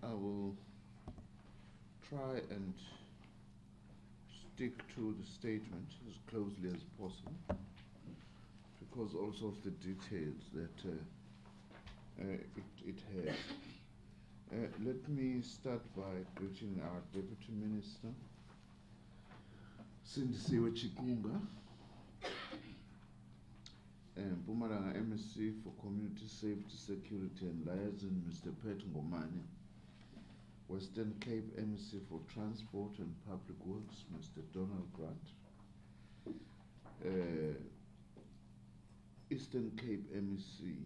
I will try and stick to the statement as closely as possible because also of the details that it has. Let me start by greeting our Deputy Minister, Sindisiwe Chikunga, Mpumalanga MSc for Community Safety, Security and Liaison, Mr. Pet Ngomane, Western Cape MSc for Transport and Public Works, Mr. Donald Grant, Eastern Cape MEC,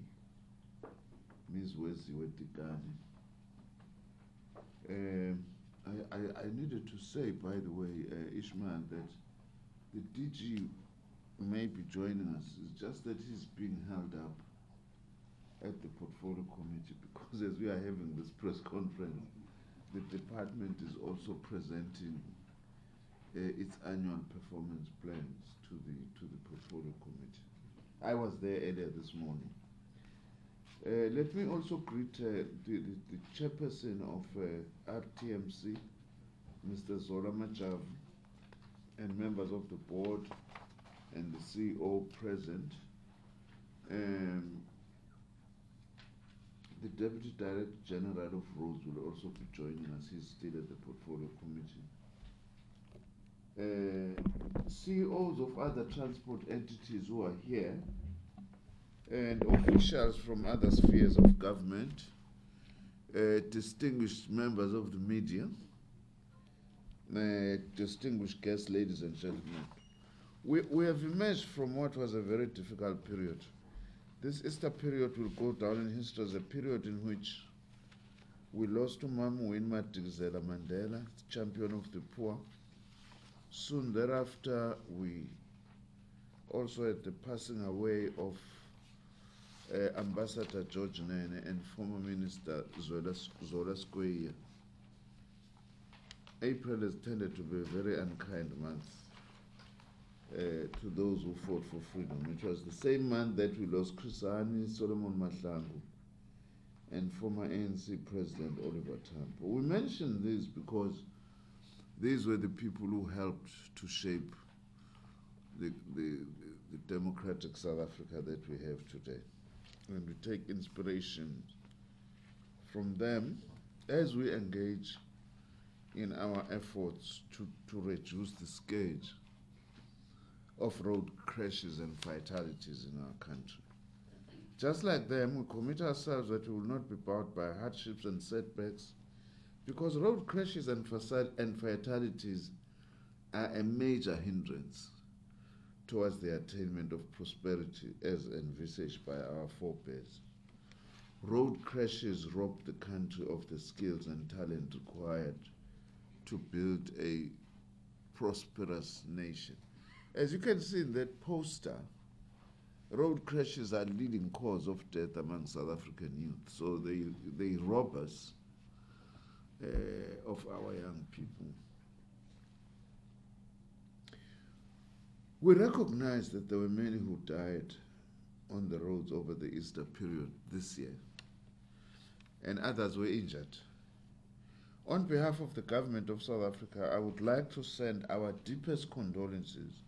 Ms. Weziwe Dikani. I needed to say, by the way, Ishmael, that the DG may be joining us. It's just that he's being held up at the Portfolio Committee because as we are having this press conference, the department is also presenting its annual performance plans to the Portfolio Committee. I was there earlier this morning. Let me also greet the chairperson of RTMC, Mr. Zola Majav, and members of the board and the CEO present. The Deputy Director General of Roads will also be joining us. He's still at the Portfolio Committee. CEOs of other transport entities who are here, and officials from other spheres of government, distinguished members of the media, distinguished guests, ladies and gentlemen. We have emerged from what was a very difficult period. This Easter period will go down in history as a period in which we lost Umamu Winnie Mandela, champion of the poor. Soon thereafter, we also had the passing away of Ambassador George Nene and former Minister Zola Skweyiya. April has tended to be a very unkind month to those who fought for freedom. It was the same month that we lost Chris Hani, Solomon Mahlangu, and former ANC President Oliver Tambo. We mention this because these were the people who helped to shape the democratic South Africa that we have today. And we take inspiration from them as we engage in our efforts to reduce the scourge of road crashes and fatalities in our country. Just like them, we commit ourselves that we will not be bound by hardships and setbacks, because road crashes and fatalities are a major hindrance towards the attainment of prosperity as envisaged by our forebears. Road crashes rob the country of the skills and talent required to build a prosperous nation. As you can see in that poster, road crashes are leading cause of death among South African youth. So they rob us of our young people. We recognize that there were many who died on the roads over the Easter period this year, and others were injured. On behalf of the government of South Africa, I would like to send our deepest condolences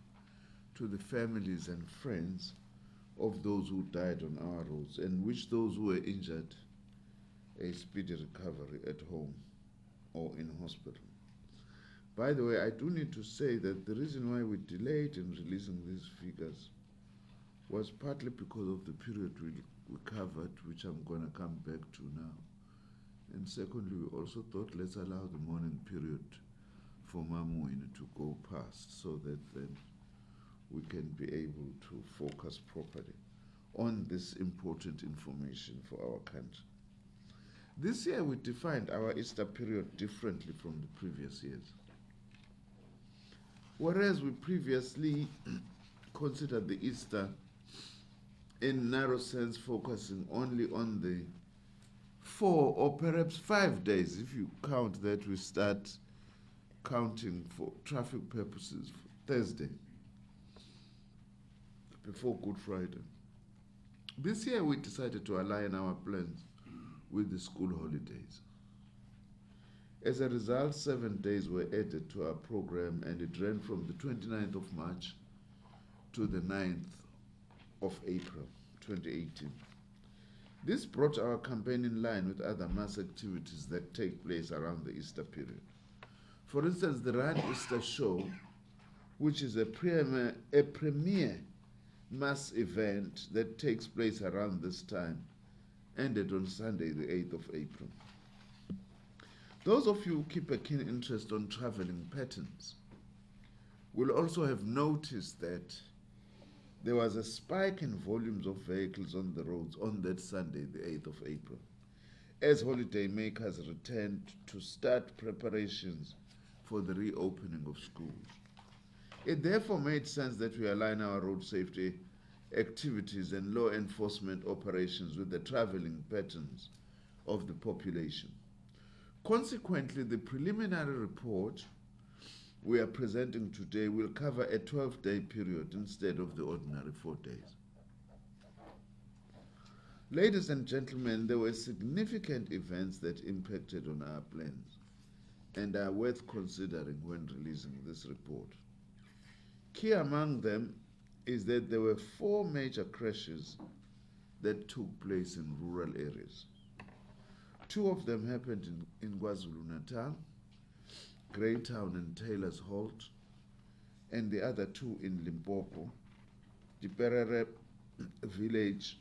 to the families and friends of those who died on our roads, and wish those who were injured a speedy recovery at home or in hospital. By the way, I do need to say that the reason why we delayed in releasing these figures was partly because of the period we covered, which I'm going to come back to now. And secondly, we also thought, let's allow the mourning period for Mamuine to go past so that then we can be able to focus properly on this important information for our country. This year we defined our Easter period differently from the previous years. Whereas we previously considered the Easter in narrow sense focusing only on the 4 or perhaps 5 days, if you count that we start counting for traffic purposes for Thursday, before Good Friday. This year we decided to align our plans with the school holidays. As a result, 7 days were added to our program, and it ran from the 29th of March to the 9th of April 2018. This brought our campaign in line with other mass activities that take place around the Easter period. For instance, the Rand Easter Show, which is a premier mass event that takes place around this time, ended on Sunday, the 8th of April. Those of you who keep a keen interest on traveling patterns will also have noticed that there was a spike in volumes of vehicles on the roads on that Sunday, the 8th of April, as holidaymakers returned to start preparations for the reopening of schools. It therefore made sense that we align our road safety activities and law enforcement operations with the traveling patterns of the population. Consequently, the preliminary report we are presenting today will cover a 12-day period instead of the ordinary 4 days. Ladies and gentlemen, there were significant events that impacted on our plans and are worth considering when releasing this report. Key among them is that there were 4 major crashes that took place in rural areas. 2 of them happened in KwaZulu-Natal, Greytown and Taylor's Holt, and the other 2 in Limpopo, Diperere village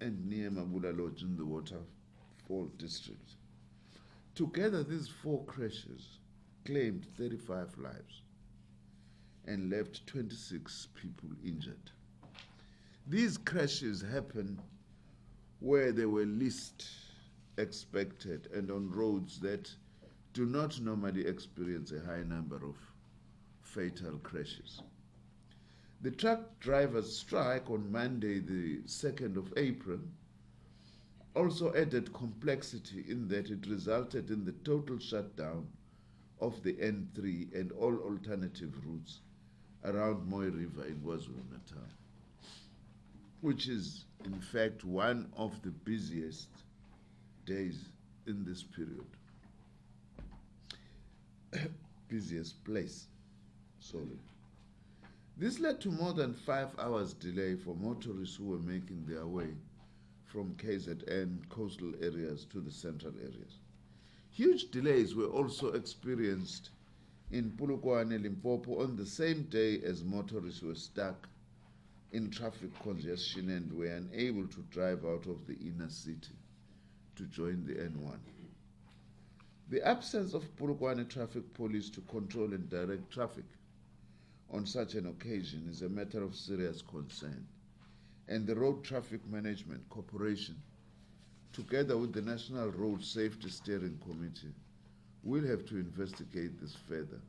and near Mabula Lodge in the Waterfall district. Together, these 4 crashes claimed 35 lives and left 26 people injured. These crashes happen where they were least expected and on roads that do not normally experience a high number of fatal crashes. The truck drivers' strike on Monday, the 2nd of April, also added complexity in that it resulted in the total shutdown of the N3 and all alternative routes around Moy River in KwaZulu-Natal, which is in fact one of the busiest days in this period. Busiest place, sorry. This led to more than 5 hours delay for motorists who were making their way from KZN coastal areas to the central areas. Huge delays were also experienced in Polokwane, Limpopo on the same day as motorists were stuck in traffic congestion and were unable to drive out of the inner city to join the N1. The absence of Polokwane traffic police to control and direct traffic on such an occasion is a matter of serious concern, and the Road Traffic Management Corporation, together with the National Road Safety Steering Committee, will have to investigate this further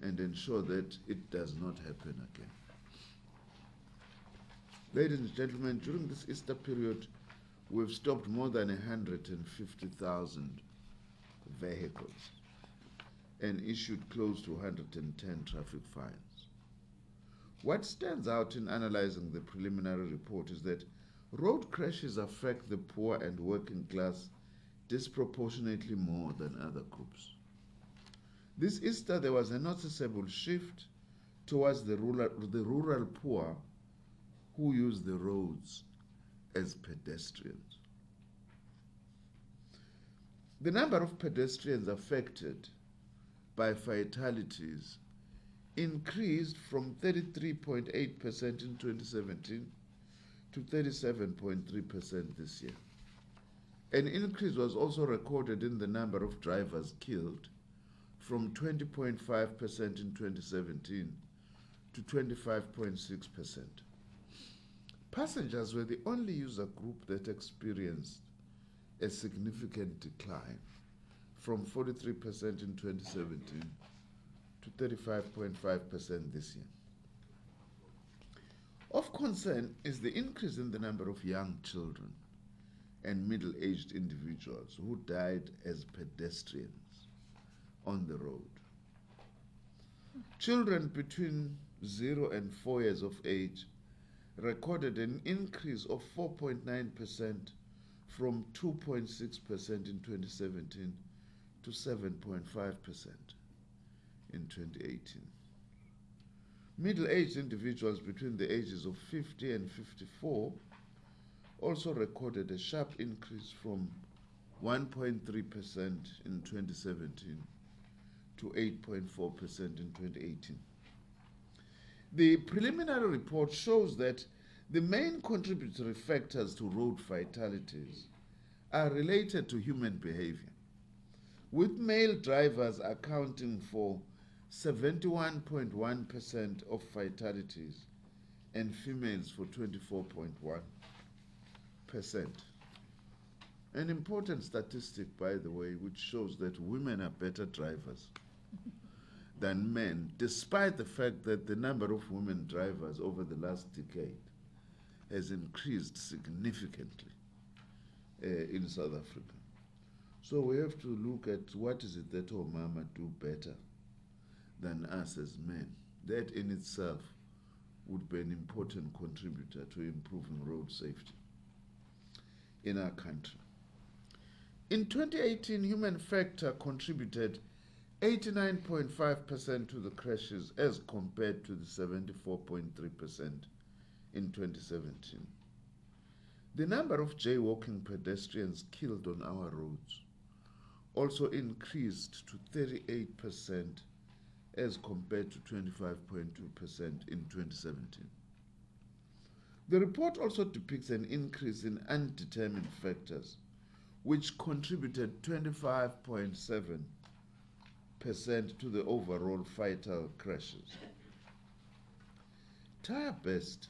and ensure that it does not happen again. Ladies and gentlemen, during this Easter period, we've stopped more than 150,000 vehicles and issued close to 110 traffic fines. What stands out in analyzing the preliminary report is that road crashes affect the poor and working class disproportionately more than other groups. This Easter, there was a noticeable shift towards the rural poor who use the roads as pedestrians. The number of pedestrians affected by fatalities increased from 33.8% in 2017 to 37.3% this year. An increase was also recorded in the number of drivers killed from 20.5% in 2017 to 25.6%. Passengers were the only user group that experienced a significant decline from 43% in 2017 to 35.5% this year. Of concern is the increase in the number of young children and middle-aged individuals who died as pedestrians on the road. Children between 0 and 4 years of age recorded an increase of 4.9% from 2.6% in 2017 to 7.5% in 2018. Middle-aged individuals between the ages of 50 and 54 also recorded a sharp increase from 1.3% in 2017 to 8.4% in 2018. The preliminary report shows that the main contributory factors to road fatalities are related to human behavior, with male drivers accounting for 71.1% of fatalities and females for 24.1%. An important statistic, by the way, which shows that women are better drivers than men, despite the fact that the number of women drivers over the last decade has increased significantly in South Africa. So we have to look at what is it that Omama do better than us as men. That in itself would be an important contributor to improving road safety in our country. In 2018, human factor contributed 89.5% to the crashes as compared to the 74.3% in 2017. The number of jaywalking pedestrians killed on our roads also increased to 38% as compared to 25.2% in 2017. The report also depicts an increase in undetermined factors, which contributed 25.7% to the overall fatal crashes. Tire burst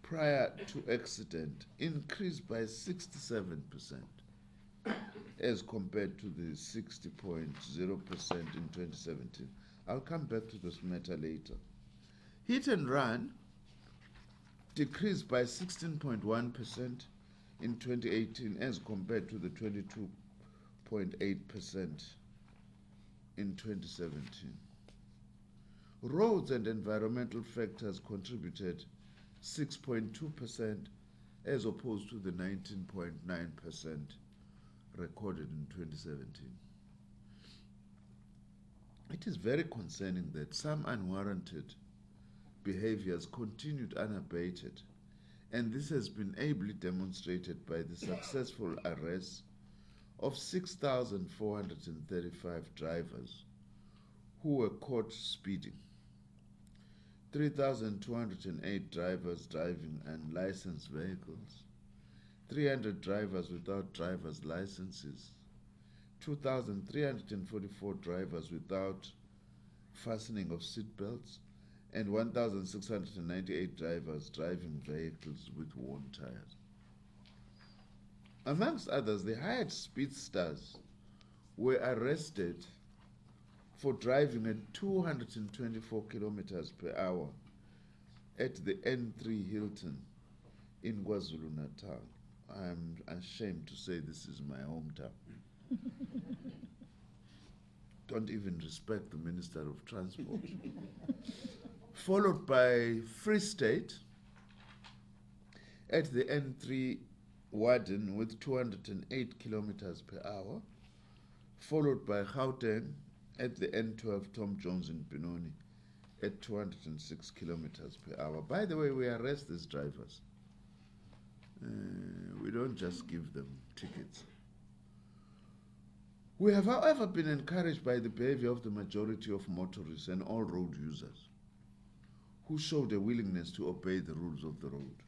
prior to accident increased by 67% as compared to the 60.0% in 2017. I'll come back to this matter later. Hit and run decreased by 16.1% in 2018 as compared to the 22.8% in 2017. Roads and environmental factors contributed 6.2% as opposed to the 19.9% recorded in 2017. It is very concerning that some unwarranted behaviors continued unabated, and this has been ably demonstrated by the successful arrest of 6,435 drivers who were caught speeding, 3,208 drivers driving unlicensed vehicles, 300 drivers without driver's licenses, 2,344 drivers without fastening of seatbelts, and 1,698 drivers driving vehicles with worn tires. Amongst others, the hired speedsters were arrested for driving at 224 kilometers per hour at the N3 Hilton in KwaZulu-Natal. I'm ashamed to say this is my hometown. Don't even respect the Minister of Transport. Followed by Free State at the N3 Warden with 208 kilometers per hour, followed by Gauteng at the N12 Tom Jones in Benoni at 206 kilometers per hour. By the way, we arrest these drivers. We don't just give them tickets. We have, however, been encouraged by the behavior of the majority of motorists and all road users who showed a willingness to obey the rules of the road.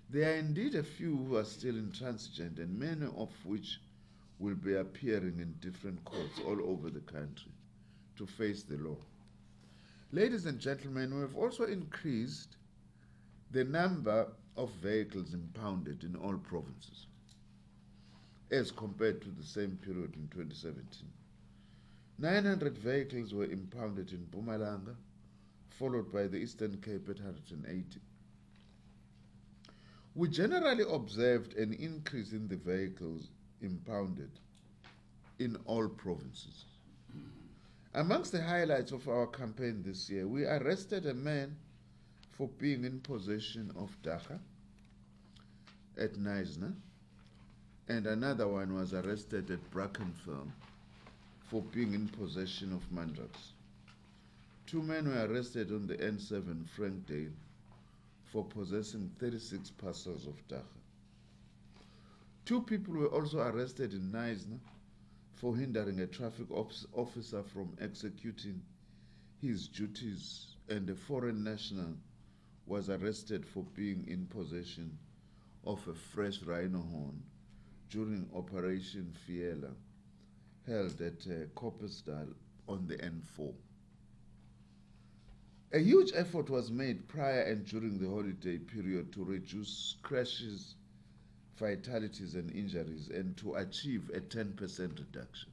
There are indeed a few who are still intransigent, and many of which will be appearing in different courts all over the country to face the law. Ladies and gentlemen, we have also increased the number of vehicles impounded in all provinces as compared to the same period in 2017. 900 vehicles were impounded in Mpumalanga, followed by the Eastern Cape at 180. We generally observed an increase in the vehicles impounded in all provinces. Amongst the highlights of our campaign this year, we arrested a man for being in possession of dagga at Knysna, and another one was arrested at Brackenfell for being in possession of mandrax. 2 men were arrested on the N7 Frankdale for possessing 36 parcels of dagga. 2 people were also arrested in Knysna for hindering a traffic officer from executing his duties, and a foreign national was arrested for being in possession of a fresh rhino horn during Operation Fiela, held at Coppersdale on the N4. A huge effort was made prior and during the holiday period to reduce crashes, fatalities and injuries, and to achieve a 10% reduction.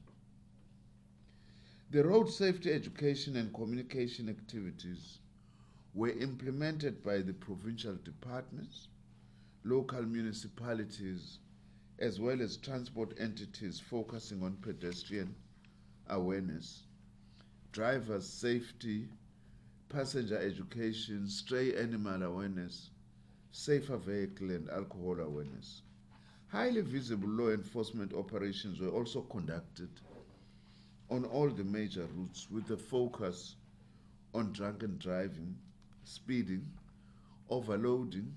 The road safety education and communication activities were implemented by the provincial departments, local municipalities, as well as transport entities focusing on pedestrian awareness, drivers' safety, passenger education, stray animal awareness, safer vehicle and alcohol awareness. Highly visible law enforcement operations were also conducted on all the major routes with a focus on drunken driving, speeding, overloading,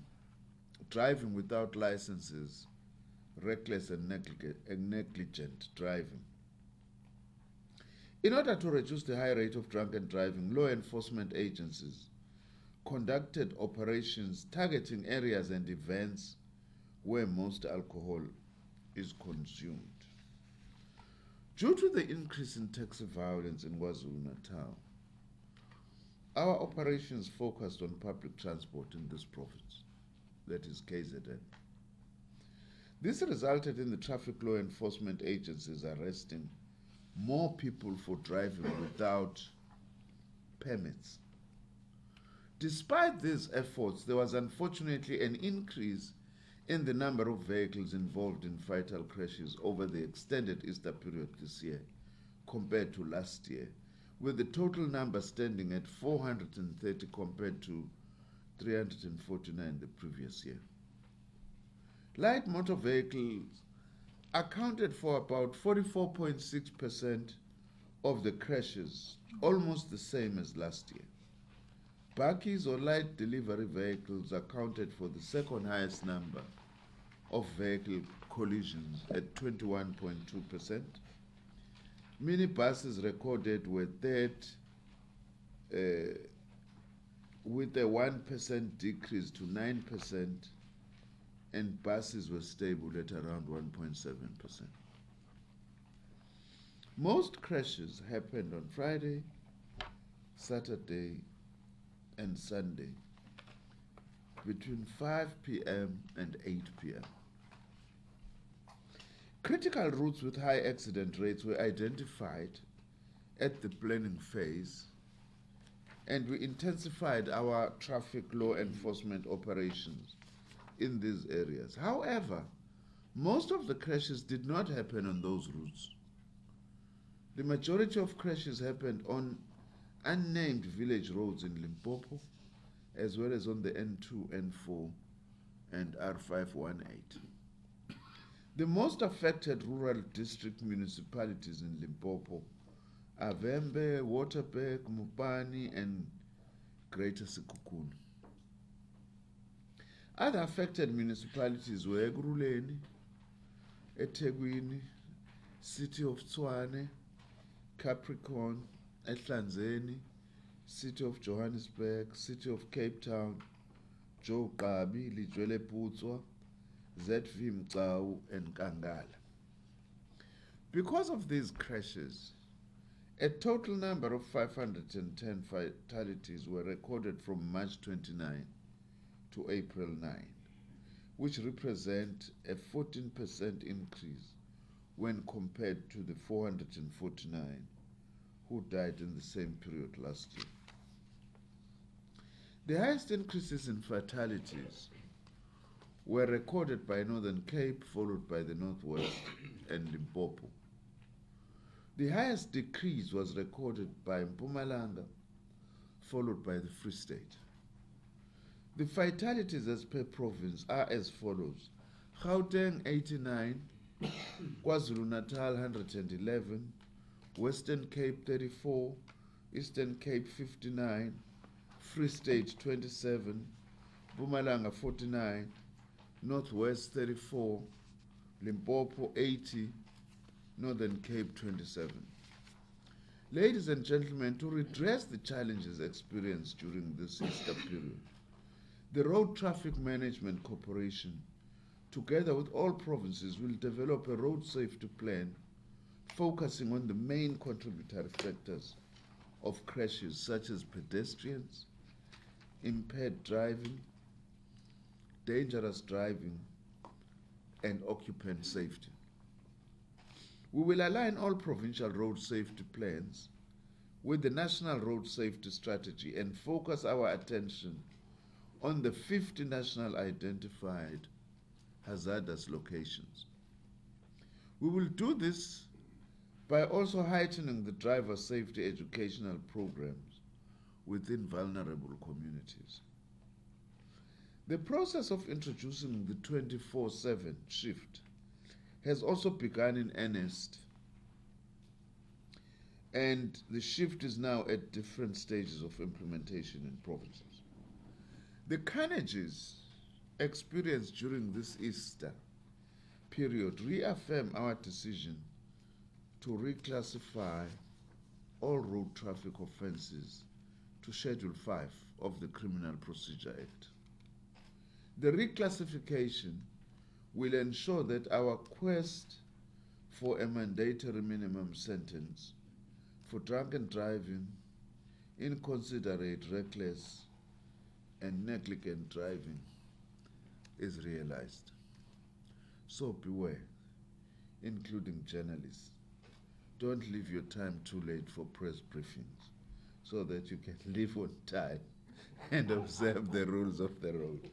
driving without licenses, reckless and negligent driving. In order to reduce the high rate of drunken driving, law enforcement agencies conducted operations targeting areas and events where most alcohol is consumed. Due to the increase in taxi violence in KwaZulu-Natal, our operations focused on public transport in this province, that is KZN. This resulted in the traffic law enforcement agencies arresting more people for driving without permits. Despite these efforts, there was unfortunately an increase in the number of vehicles involved in fatal crashes over the extended Easter period this year compared to last year, with the total number standing at 430 compared to 349 the previous year. Light motor vehicles accounted for about 44.6% of the crashes, almost the same as last year. Bakkies or light delivery vehicles accounted for the second highest number of vehicle collisions at 21.2%. Minibuses recorded were third, with a 1% decrease to 9%, and buses were stable at around 1.7%. Most crashes happened on Friday, Saturday, and Sunday between 5 p.m. and 8 p.m. Critical routes with high accident rates were identified at the planning phase, and we intensified our traffic law enforcement operations in these areas. However, most of the crashes did not happen on those routes. The majority of crashes happened on unnamed village roads in Limpopo, as well as on the N2, N4, and R518. The most affected rural district municipalities in Limpopo are Vembe, Waterberg, Mupani, and Greater Sekhukhune. Other affected municipalities were Ekurhuleni, eThekwini, City of Tshwane, Capricorn, eHlanzeni, City of Johannesburg, City of Cape Town, Joe Qabi, Lijwele Putswa, ZV Mgcawu, and Kangala. Because of these crashes, a total number of 510 fatalities were recorded from March 29 to April 9, which represent a 14% increase when compared to the 449 who died in the same period last year. The highest increases in fatalities were recorded by Northern Cape, followed by the Northwest and Limpopo. The highest decrease was recorded by Mpumalanga, followed by the Free State. The fatalities as per province are as follows: Gauteng 89, KwaZulu-Natal 111, Western Cape 34, Eastern Cape 59, Free State 27, Mpumalanga 49, Northwest 34, Limpopo 80, Northern Cape 27. Ladies and gentlemen, to redress the challenges experienced during this Easter period, the Road Traffic Management Corporation, together with all provinces, will develop a road safety plan focusing on the main contributory factors of crashes such as pedestrians, impaired driving, dangerous driving, and occupant safety. We will align all provincial road safety plans with the National Road Safety Strategy and focus our attention on the 50 national identified hazardous locations. We will do this by also heightening the driver safety educational programs within vulnerable communities. The process of introducing the 24/7 shift has also begun in earnest, and the shift is now at different stages of implementation in provinces. The carnages experienced during this Easter period reaffirm our decision to reclassify all road traffic offences to Schedule 5 of the Criminal Procedure Act. The reclassification will ensure that our quest for a mandatory minimum sentence for drunken driving, inconsiderate, reckless, and negligent driving is realized. So beware, including journalists. Don't leave your time too late for press briefings so that you can leave on time and observe the rules of the road.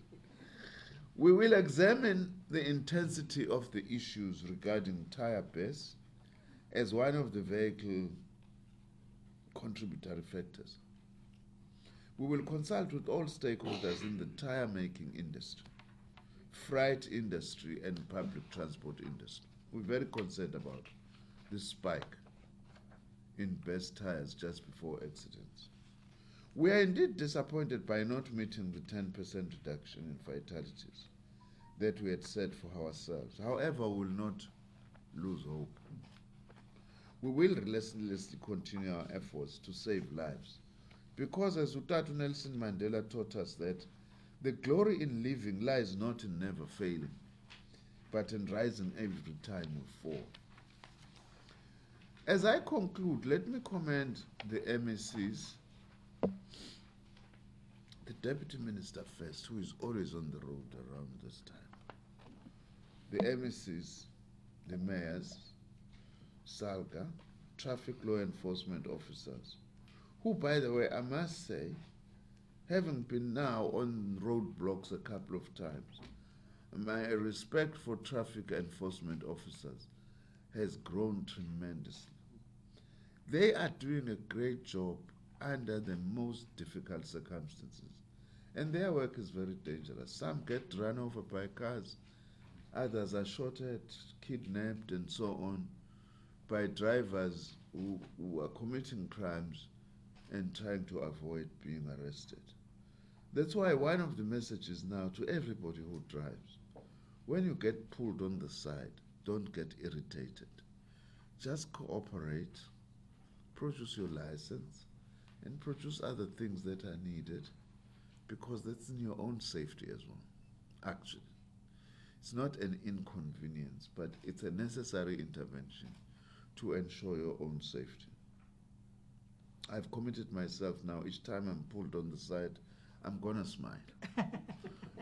We will examine the intensity of the issues regarding tire base as one of the vehicle contributory factors. We will consult with all stakeholders in the tire making industry, freight industry, and public transport industry. We're very concerned about this spike in best tires just before accidents. We are indeed disappointed by not meeting the 10% reduction in fatalities that we had set for ourselves. However, we will not lose hope. We will relentlessly continue our efforts to save lives, because as Utatu Nelson Mandela taught us that the glory in living lies not in never failing, but in rising every time we fall. As I conclude, let me commend the MECs, the Deputy Minister first, who is always on the road around this time, the MECs, the mayors, SALGA, traffic law enforcement officers, who, by the way, I must say, having been now on roadblocks a couple of times, my respect for traffic enforcement officers has grown tremendously. They are doing a great job under the most difficult circumstances, and their work is very dangerous. Some get run over by cars, others are shot at, kidnapped, and so on, by drivers who are committing crimes and trying to avoid being arrested. That's why one of the messages now to everybody who drives, when you get pulled on the side, don't get irritated. Just cooperate, produce your license, and produce other things that are needed, because that's in your own safety as well, actually. It's not an inconvenience, but it's a necessary intervention to ensure your own safety. I've committed myself now, each time I'm pulled on the side, I'm going to smile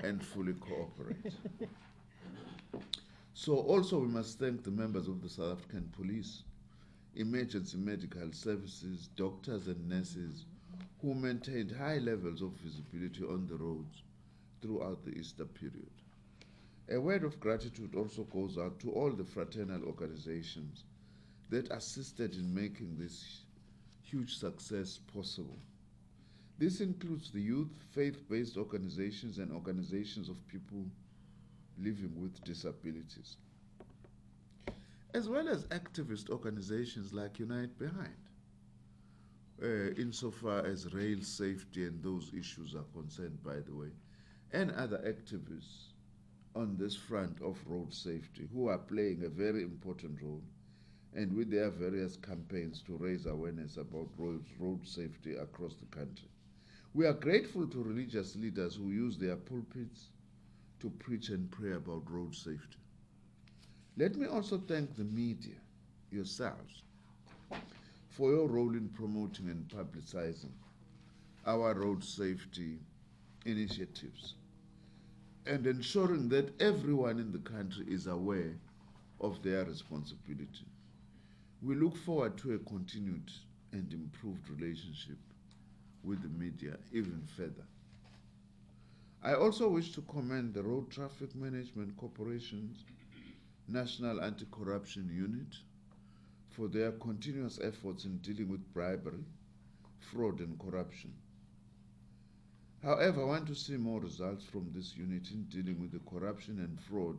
and fully cooperate. So also we must thank the members of the South African Police, emergency medical services, doctors and nurses who maintained high levels of visibility on the roads throughout the Easter period. A word of gratitude also goes out to all the fraternal organizations that assisted in making this huge success possible. This includes the youth, faith-based organizations, and organizations of people living with disabilities. as well as activist organizations like Unite Behind, insofar as rail safety and those issues are concerned, by the way, and other activists on this front of road safety who are playing a very important role and with their various campaigns to raise awareness about road safety across the country. We are grateful to religious leaders who use their pulpits to preach and pray about road safety. Let me also thank the media, yourselves, for your role in promoting and publicizing our road safety initiatives and ensuring that everyone in the country is aware of their responsibility. We look forward to a continued and improved relationship with the media even further. I also wish to commend the Road Traffic Management Corporation's National Anti-Corruption Unit for their continuous efforts in dealing with bribery, fraud, and corruption. However, I want to see more results from this unit in dealing with the corruption and fraud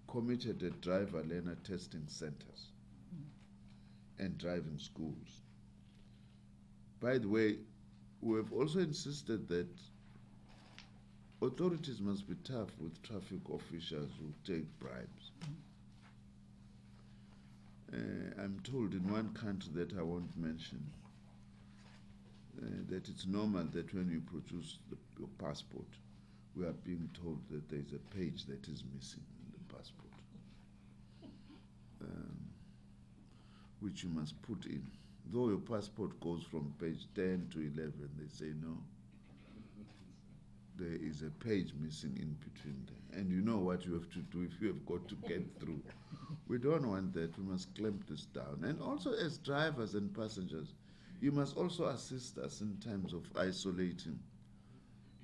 committed at driver learner testing centers and driving schools. By the way, we have also insisted that authorities must be tough with traffic officials who take bribes. I'm told in one country that I won't mention that it's normal that when you produce your passport, we are being told that there is a page that is missing in the passport, which you must put in. Though your passport goes from page 10 to 11, they say no. There is a page missing in between there. And you know what you have to do if you have got to get through. We don't want that. We must clamp this down. And also as drivers and passengers, you must also assist us in terms of isolating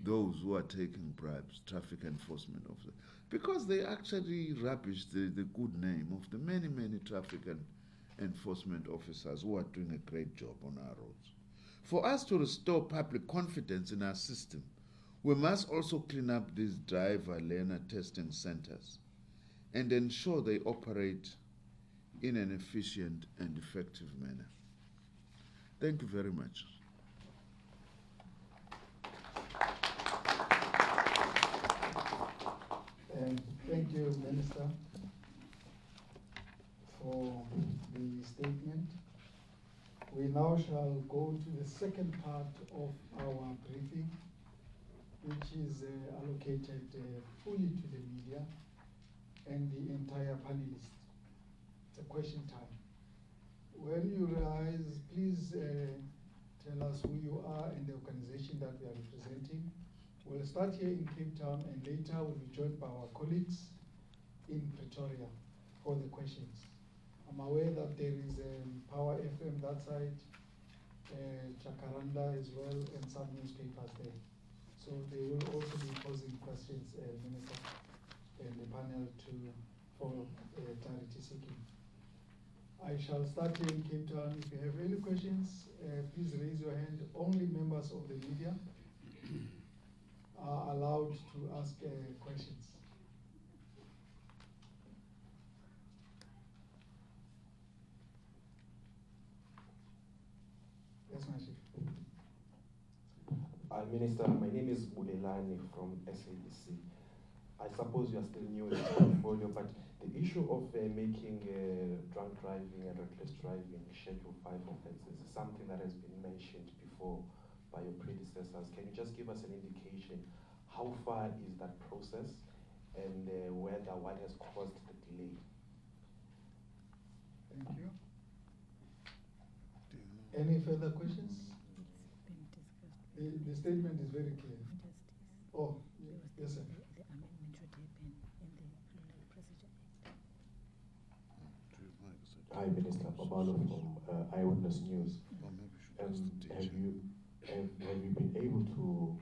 those who are taking bribes, traffic enforcement officers, because they actually rubbish the good name of the many, many traffic enforcement officers who are doing a great job on our roads. For us to restore public confidence in our system, we must also clean up these driver learner testing centers and ensure they operate in an efficient and effective manner. Thank you very much. Thank you, Minister, for the statement. We now shall go to the second part of our briefing, which is allocated fully to the media and the entire panelists. It's a question time. When you rise, please tell us who you are and the organization that we are representing. We'll start here in Cape Town and later we'll be joined by our colleagues in Pretoria for the questions. I'm aware that there is Power FM that side, Jacaranda as well, and some newspapers there. So they will also be posing questions, Minister, and the panel for clarity seeking. I shall start here in Cape Town. If you have any questions, please raise your hand. Only members of the media are allowed to ask questions. Yes, Mashi. Minister, my name is Bulelani from SABC. I suppose you are still new in this portfolio, but the issue of making drunk driving and reckless driving Schedule 5 offences is something that has been mentioned before by your predecessors. Can you just give us an indication how far is that process and what has caused the delay? Thank you. Any further questions? The statement is very clear. Oh, yes, sir. The amendment should happen in the Procedure Act. Hi, Minister Babalo from Eyewitness News. Have you been able to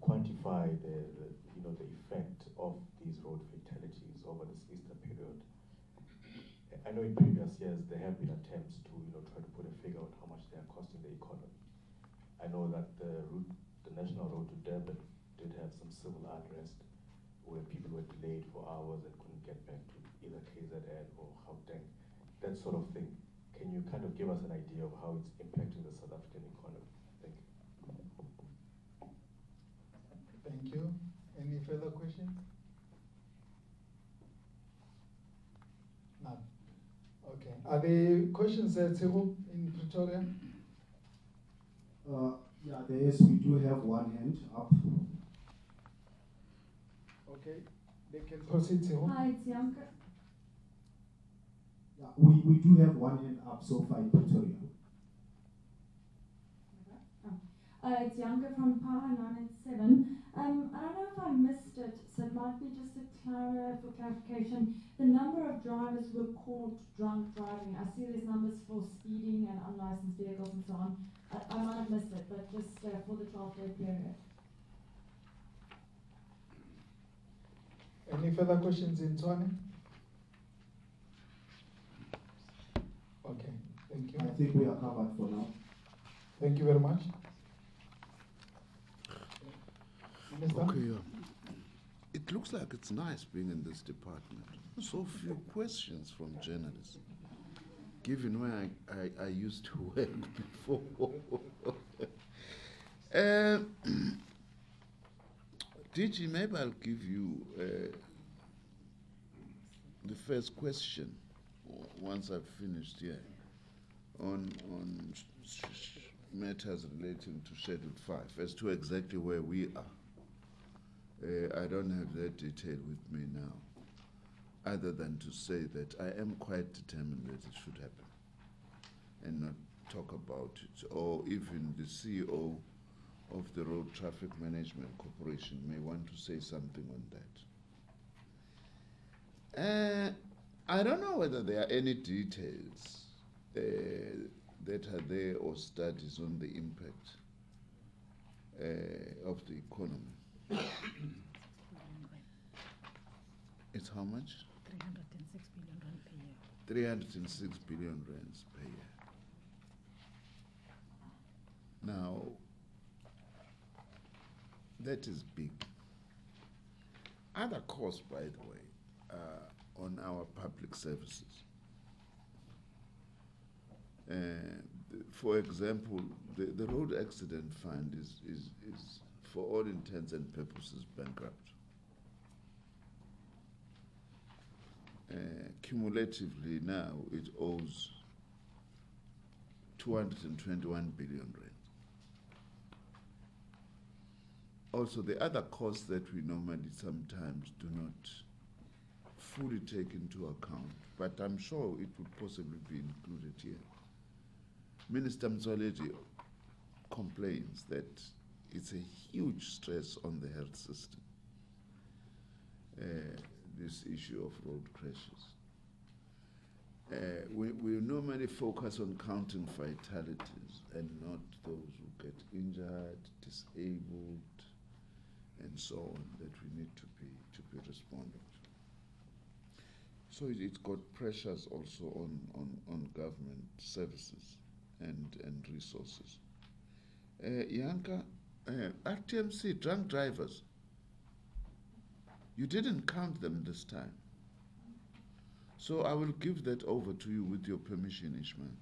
quantify the effect of these road fatalities over this Easter period? I know in previous years there have been attempts to try to put a figure on how much they are costing the economy. I know that the National Road to Durban did have some civil unrest where people were delayed for hours and couldn't get back to either KZN or Gauteng, that sort of thing. Can you kind of give us an idea of how it's impacting the South African economy? Thank you. Thank you. Any further questions? None. Okay. Are there questions at Tseho in Pretoria? Yeah, there is. We do have one hand up. Okay. They can proceed, Tseho. Hi, it's Bianca. Yeah, we do have one hand up so far in Pretoria. It's Bianca from Power 987. I don't know if I missed it, so it might be just a for clarification. The number of drivers who were caught drunk driving, I see there's numbers for speeding and unlicensed vehicles and so on. I might have missed it, but just for the 12-day period. Any further questions in Tshwane? Okay, thank you. I think we are covered for now. Thank you very much. Minister? Okay, it looks like it's nice being in this department. So few questions from journalists, given where I used to work before. DG, maybe I'll give you the first question once I've finished here on matters relating to Schedule 5 as to exactly where we are. I don't have that detail with me now, other than to say that I am quite determined that it should happen and not talk about it, or even the CEO of the Road Traffic Management Corporation may want to say something on that. I don't know whether there are any details that are there or studies on the impact of the economy. It's how much? 306 billion rand per year. 306 billion rands per year. Now, that is big. Other costs, by the way, on our public services. For example, the road accident fund is for all intents and purposes bankrupt. Cumulatively now it owes 221 billion rand. Also, the other costs that we normally sometimes do not fully take into account, but I'm sure it would possibly be included here. Minister Mzwaledi complains that it's a huge stress on the health system, this issue of road crashes. We normally focus on counting fatalities and not those who get injured, disabled, and so on, that we need to be responding to. So it's got pressures also on government services and resources. Yanka, RTMC, drunk drivers, you didn't count them this time. So I will give that over to you with your permission, Ishmael,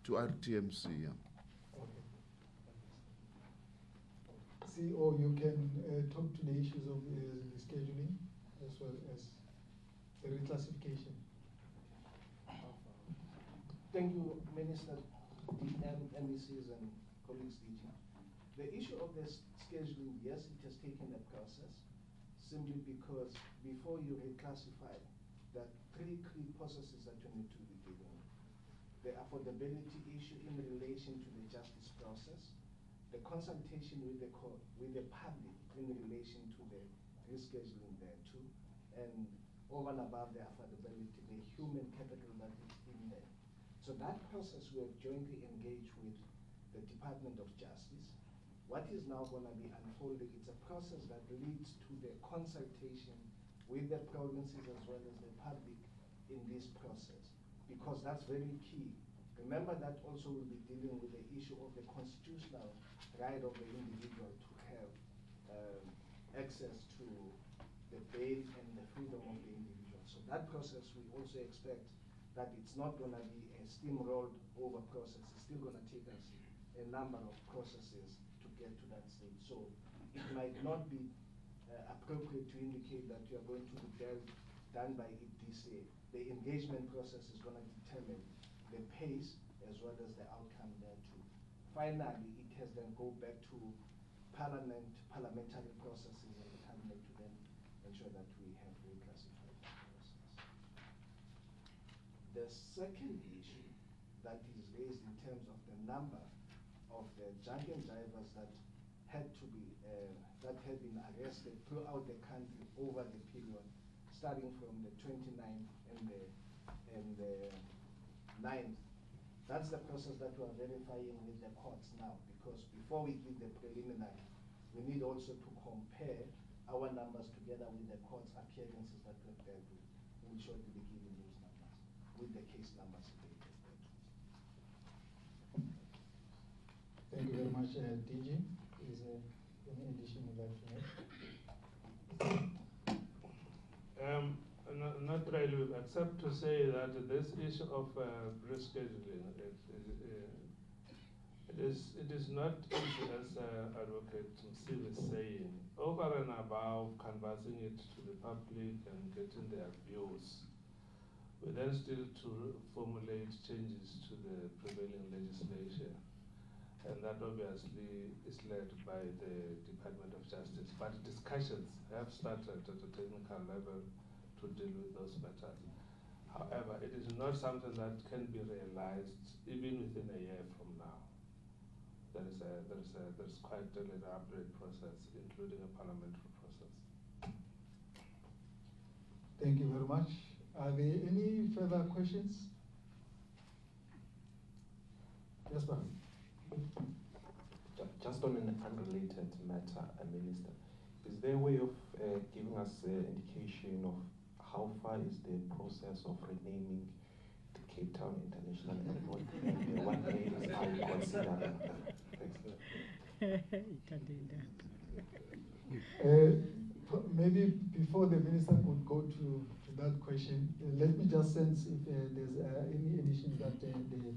to RTMC. Yeah. Okay. CEO, you can talk to the issues of the scheduling as well as the reclassification. Thank you, Minister, MECs and colleagues DG. The issue of the scheduling, yes, it has taken a process, simply because before you reclassify, there are three key processes that you need to be dealing with. The affordability issue in relation to the justice process, the consultation with the public in relation to the rescheduling there too, and over and above the affordability, the human capital that is in there. So that process we have jointly engaged with the Department of Justice. What is now going to be unfolding, it's a process that leads to the consultation with the provinces as well as the public in this process, because that's very key. Remember that also we'll be dealing with the issue of the constitutional right of the individual to have access to the bail and the freedom of the individual. So that process, we also expect that it's not going to be a steamrolled over process. It's still going to take us a number of processes to get to that stage. So it might not be appropriate to indicate that you are going to be done by it this year. The engagement process is going to determine the pace as well as the outcome there too. Finally, it has then go back to parliamentary processes and the cabinet to then ensure that we have reclassified the process. The second issue that is raised in terms of the number of the drunken drivers that had to be that had been arrested throughout the country over the period starting from the 29th and the 9th. That's the process that we are verifying with the courts now, because before we give the preliminary, we need also to compare our numbers together with the court's appearances that we've dealt with. We'll shortly be giving those numbers with the case numbers related thereto. Thank you very much, DG. Is there any addition you'd like to make? Not really, except to say that this issue of rescheduling, it is not easy, as Advocate Msiv is saying. Over and above canvassing it to the public and getting their views, we then still to formulate changes to the prevailing legislation. And that obviously is led by the Department of Justice. But discussions have started at a technical level to deal with those matters. However, it is not something that can be realized even within a year from now. There's quite an elaborate process, including a parliamentary process. Thank you very much. Are there any further questions? Yes, ma'am. Just on an unrelated matter, Minister, is there a way of giving us an indication of how far is the process of renaming the Cape Town International Airport, and what areas are you considering? Maybe before the minister could go to that question, let me just sense if there's any addition that the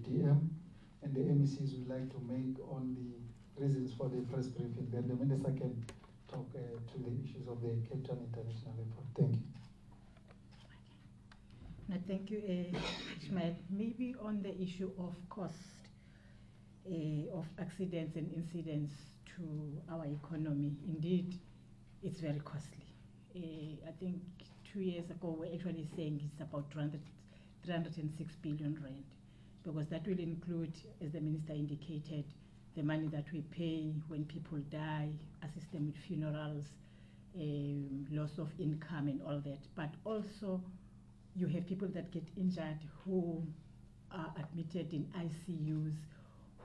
DM and the MECs would like to make on the reasons for the press briefing. Then the minister can talk to the issues of the Cape Town International Airport. Thank you. No, thank you, Ishmael. Maybe on the issue of cost of accidents and incidents to our economy, indeed, it's very costly. I think 2 years ago, we're actually saying it's about 306 billion rand, because that will include, as the minister indicated, the money that we pay when people die, assist them with funerals, loss of income and all that. But also, you have people that get injured who are admitted in ICUs,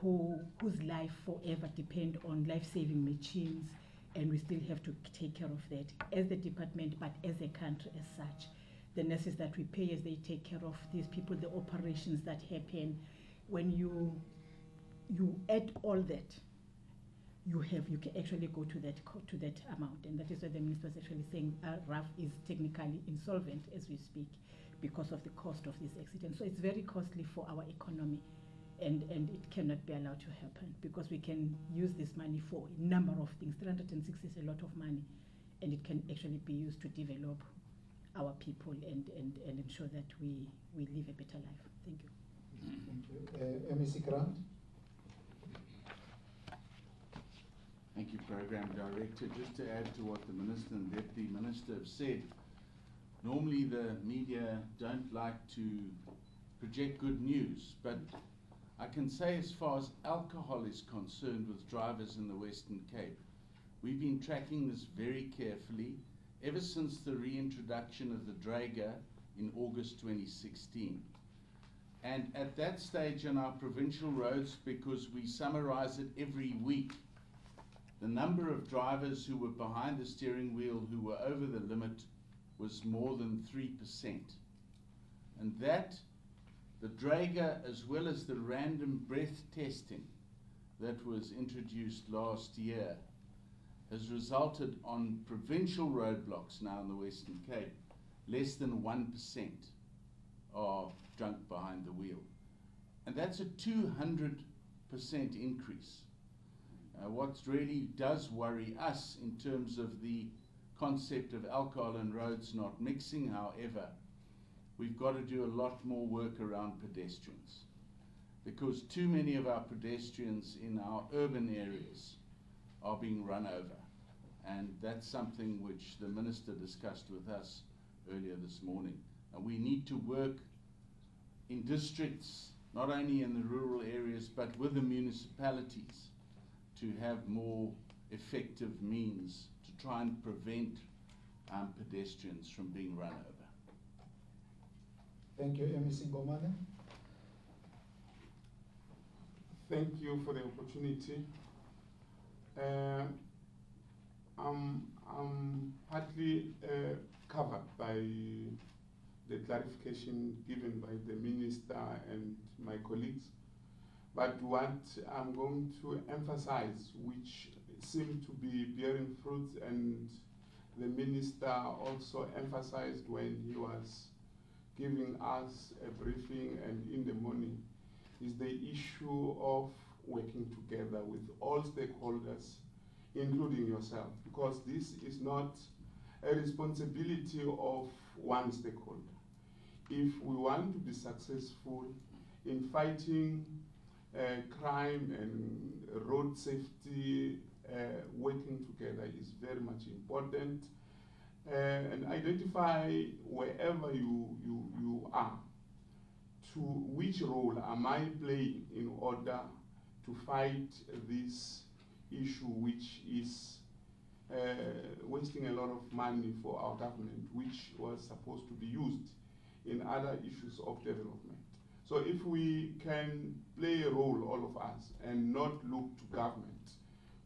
whose life forever depend on life-saving machines, and we still have to take care of that as the department, but as a country as such. The nurses that we pay as they take care of these people, the operations that happen. When you add all that, you can actually go to that amount, and that is why the minister was actually saying RAF is technically insolvent as we speak because of the cost of this accident. So it's very costly for our economy, and it cannot be allowed to happen, because we can use this money for a number of things. 306 is a lot of money, and it can actually be used to develop our people and ensure that we live a better life. Thank you. Thank you. MEC Grant. Thank you, Program Director. Just to add to what the Minister and Deputy Minister have said, normally the media don't like to project good news, but I can say as far as alcohol is concerned with drivers in the Western Cape, we've been tracking this very carefully ever since the reintroduction of the Drager in August 2016. And at that stage on our provincial roads, because we summarize it every week, the number of drivers who were behind the steering wheel who were over the limit was more than 3%. And that, the Drager, as well as the random breath testing that was introduced last year, has resulted on provincial roadblocks now in the Western Cape, less than 1% are drunk behind the wheel. And that's a 200% increase. What really does worry us in terms of the concept of alcohol and roads not mixing, however, we've got to do a lot more work around pedestrians, because too many of our pedestrians in our urban areas are being run over. And that's something which the Minister discussed with us earlier this morning. And we need to work in districts, not only in the rural areas, but with the municipalities, to have more effective means to try and prevent pedestrians from being run over. Thank you, MEC Ngomane. Thank you for the opportunity. I'm partly covered by the clarification given by the Minister and my colleagues. But what I'm going to emphasize, which seemed to be bearing fruit, and the Minister also emphasized when he was giving us a briefing and in the morning, is the issue of working together with all stakeholders, including yourself, because this is not a responsibility of one stakeholder. If we want to be successful in fighting crime and road safety, working together is very much important, and identify wherever you are, to which role am I playing in order to fight this issue, which is wasting a lot of money for our government, which was supposed to be used in other issues of development. So if we can play a role, all of us, and not look to government,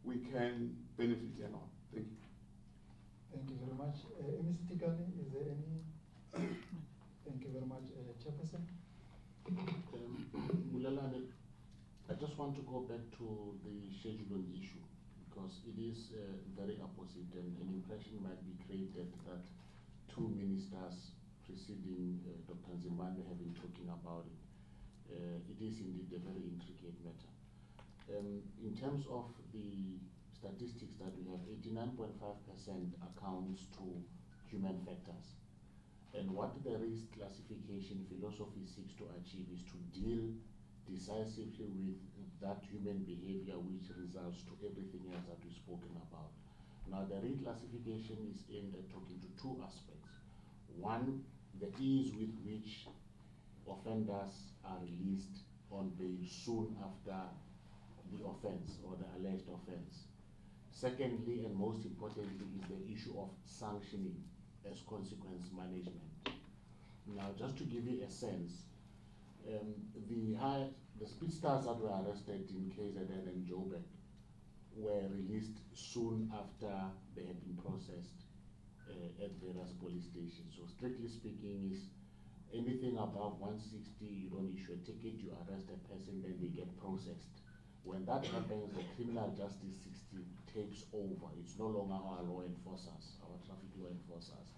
we can benefit a lot. Thank you. Thank you very much. Ms. Tikani, is there any? Thank you very much. Chairperson? Bulalane, I just want to go back to the scheduling issue, because it is very opposite, and an impression might be created that two ministers preceding Dr. Nzimande have been talking about it. It is indeed a very intricate matter. In terms of the statistics that we have, 89.5% accounts to human factors. And what the risk classification philosophy seeks to achieve is to deal decisively with that human behavior which results to everything else that we've spoken about. Now, the reclassification is aimed at talking to two aspects. One, the ease with which offenders are released on bail soon after the offense or the alleged offense. Secondly, and most importantly, is the issue of sanctioning as consequence management. Now, just to give you a sense, the speedsters that were arrested in KZN and Joburg were released soon after they had been processed at various police stations. So strictly speaking, is anything above 160, you don't issue a ticket, you arrest a person, then they get processed. When that happens, the criminal justice system takes over. It's no longer our law enforcers, our traffic law enforcers.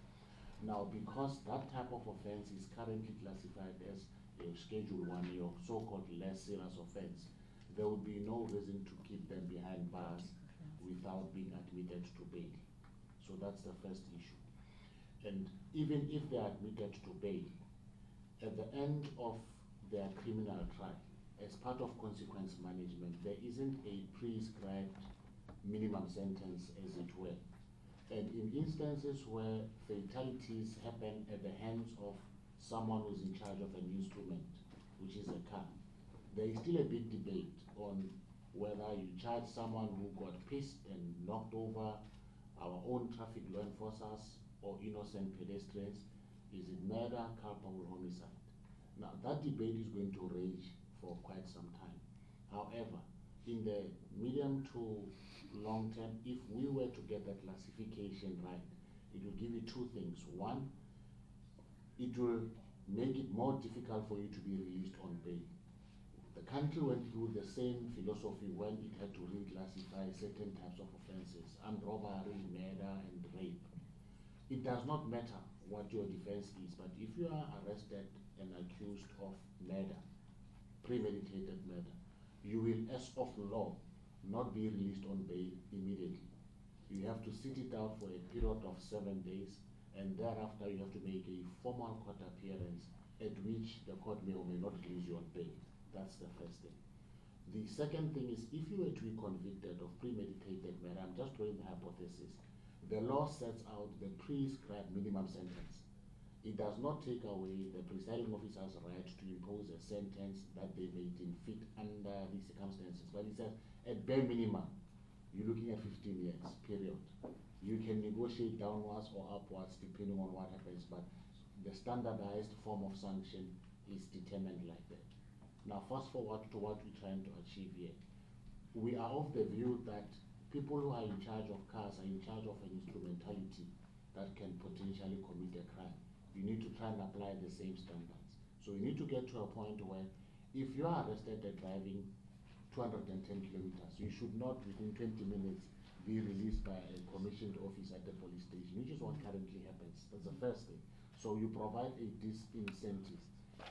Now, because that type of offense is currently classified as a Schedule 1, your so-called less serious offense, there would be no reason to keep them behind bars without being admitted to bail. So that's the first issue. And even if they are admitted to bail, at the end of their criminal trial, as part of consequence management, there isn't a prescribed minimum sentence, as it were. And in instances where fatalities happen at the hands of someone who's in charge of an instrument, which is a car, there is still a big debate on whether you charge someone who got pissed and knocked over our own traffic law enforcers or innocent pedestrians. Is it murder, culpable homicide? Now, that debate is going to rage for quite some time. However, in the medium to long term, if we were to get that classification right, it will give you two things. One, it will make it more difficult for you to be released on bail. The country went through the same philosophy when it had to reclassify certain types of offenses, armed robbery, murder, and rape. It does not matter what your defense is, but if you are arrested and accused of murder, premeditated murder, you will, as of law, not be released on bail immediately. You have to sit it out for a period of 7 days, and thereafter you have to make a formal court appearance at which the court may or may not release you on bail. That's the first thing. The second thing is, if you were to be convicted of premeditated murder, I'm just throwing the hypothesis, the law sets out the prescribed minimum sentence. It does not take away the presiding officer's right to impose a sentence that they may deem fit under the circumstances. But it says, at bare minimum, you're looking at 15 years, period. You can negotiate downwards or upwards depending on what happens, but the standardized form of sanction is determined like that. Now, fast forward to what we're trying to achieve here. We are of the view that people who are in charge of cars are in charge of an instrumentality that can potentially commit a crime. You need to try and apply the same standards. So you need to get to a point where if you are arrested at driving 210 kilometers, you should not within 20 minutes be released by a commissioned officer at the police station, which is what currently happens. That's the first thing. So you provide a disincentive.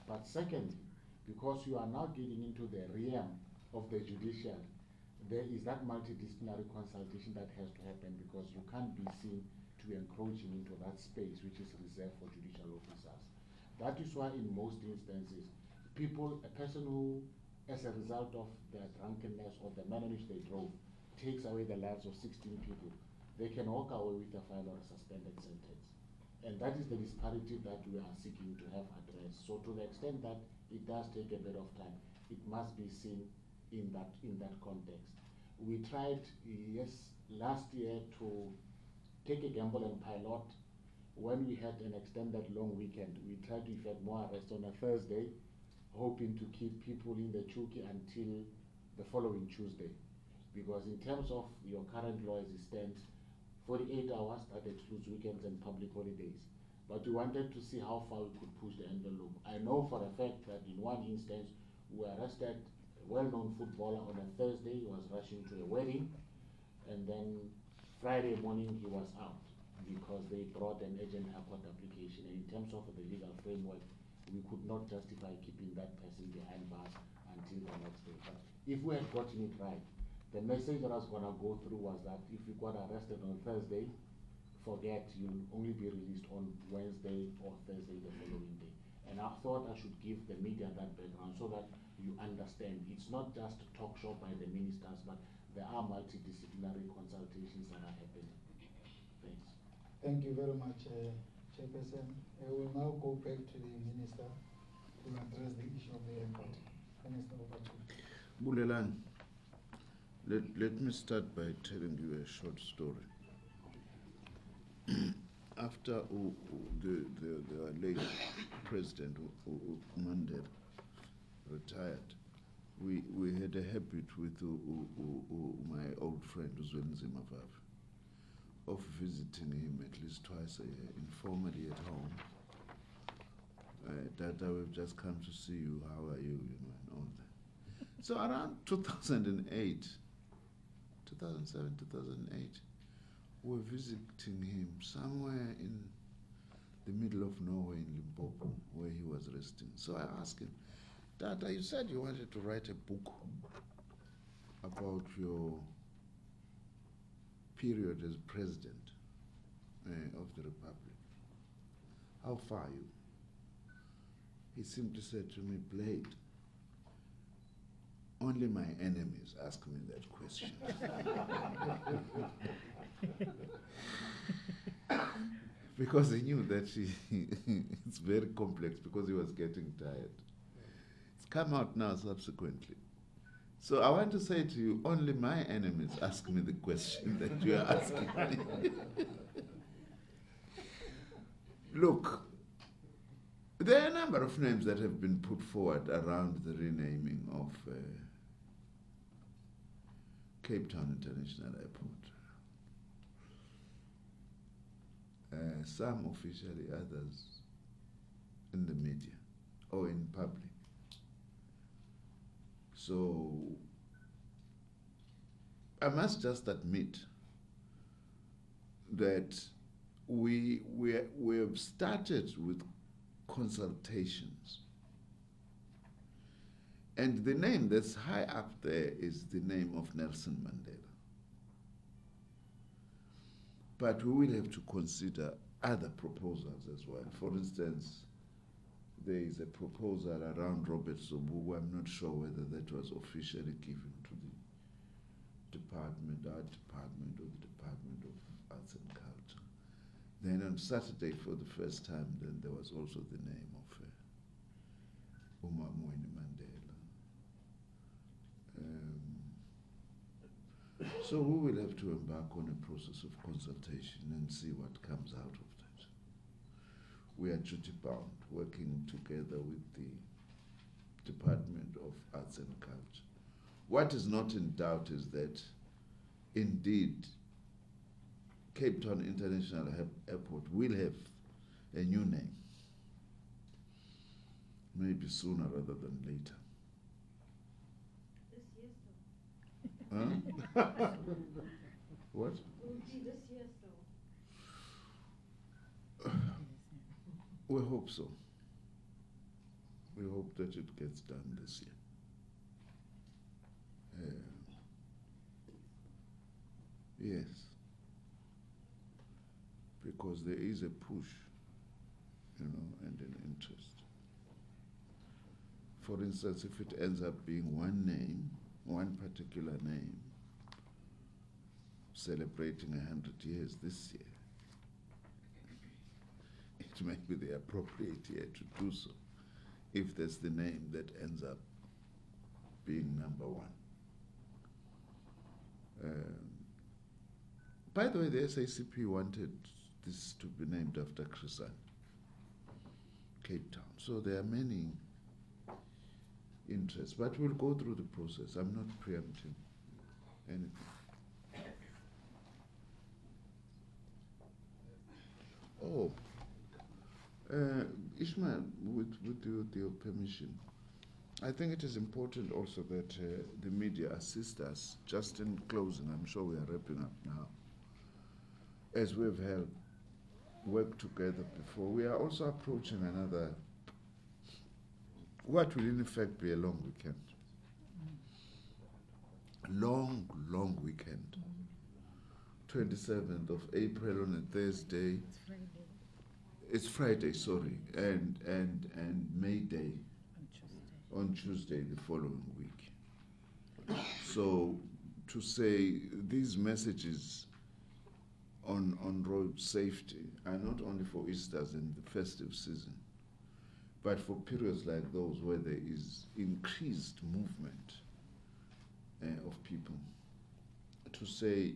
But secondly, because you are now getting into the realm of the judiciary, there is that multidisciplinary consultation that has to happen, because you can't be seen to be encroaching into that space which is reserved for judicial officers. That is why in most instances, a person who, as a result of their drunkenness or the manner in which they drove, takes away the lives of 16 people, they can walk away with a fine or a suspended sentence. And that is the disparity that we are seeking to have addressed. So to the extent that it does take a bit of time, it must be seen in that context. We tried, yes, last year to take a gamble and pilot. When we had an extended long weekend, we tried to effect more arrests on a Thursday, hoping to keep people in the Chuki until the following Tuesday. Because in terms of your current law as it stands, 48 hours, that excludes weekends and public holidays. But we wanted to see how far we could push the envelope. I know for a fact that in one instance, we arrested a well-known footballer on a Thursday. He was rushing to a wedding, and then Friday morning he was out because they brought an urgent high court application. And in terms of the legal framework, we could not justify keeping that person behind bars until the next day. But if we had gotten it right, the message that I was going to go through was that if you got arrested on Thursday, forget, you'll only be released on Wednesday or Thursday the following day. And I thought I should give the media that background so that you understand. It's not just a talk show by the ministers, but there are multidisciplinary consultations that are happening. Thanks. Thank you very much, Chairperson. I will now go back to the Minister to address the issue of the airport. Minister, over to you. Bulelang, let me start by telling you a short story. After the late President Nzimande retired, we had a habit with my old friend Blade Nzimande of visiting him at least twice a year, informally at home. Dada, we've just come to see you, how are you, and all that. So around 2008, 2007, 2008, we were visiting him somewhere in the middle of nowhere in Limpopo, where he was resting. So I asked him, Dada, you said you wanted to write a book about your period as president of the Republic. How far are you? He simply said to me, Blade, only my enemies ask me that question. Because he knew that it's very complex, because he was getting tired. It's come out now subsequently. So I want to say to you, only my enemies ask me the question that you are asking me. Look, there are a number of names that have been put forward around the renaming of Cape Town International Airport. Some officially, others in the media or in public. So I must just admit that we have started with consultations. And the name that's high up there is the name of Nelson Mandela. But we will have to consider other proposals as well. For instance, there is a proposal around Robert Sobugu. I'm not sure whether that was officially given to the department, our department, or the Department of Arts and Culture. Then on Saturday, for the first time, then there was also the name of Blade Nzimande. So we will have to embark on a process of consultation and see what comes out of that. We are duty-bound, working together with the Department of Arts and Culture. What is not in doubt is that, indeed, Cape Town International Airport will have a new name, maybe sooner rather than later. Huh? What? Will it be this year so? We hope so. We hope that it gets done this year. Yes. Because there is a push, and an interest. For instance, if it ends up being one name, one particular name, celebrating 100 years this year, it may be the appropriate year to do so, if there's the name that ends up being number one. By the way, the SACP wanted this to be named after Chris Hani, Cape Town. So there are many interests, but we'll go through the process. I'm not preempting anything. Oh, Ishmael, with your permission, I think it is important also that the media assist us. Just in closing, I'm sure we are wrapping up now. As we've held work together before, we are also approaching another, what will in effect be a long weekend. Long weekend. 27th of April on a Thursday. It's Friday, sorry, and May Day on Tuesday the following week. So to say these messages on road safety are not only for Easters and the festive season, but for periods like those where there is increased movement of people, to say,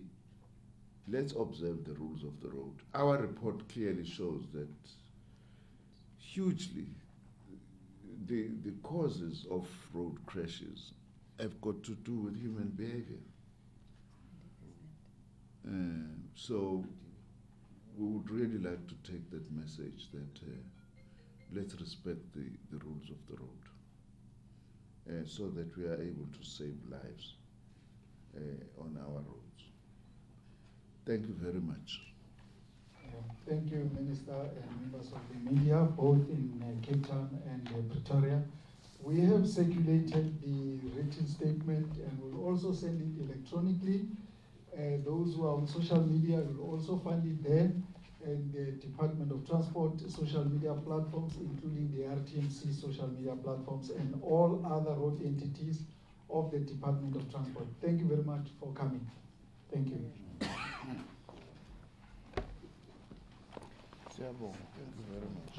let's observe the rules of the road. Our report clearly shows that hugely the causes of road crashes have got to do with human behavior. So we would really like to take that message that let's respect the rules of the road so that we are able to save lives on our roads. Thank you very much. Thank you, Minister and members of the media, both in Cape Town and Pretoria. We have circulated the written statement and will also send it electronically. Those who are on social media will also find it there, and the Department of Transport social media platforms, including the RTMC social media platforms and all other road entities of the Department of Transport. Thank you very much for coming. Thank you. Thank you very much.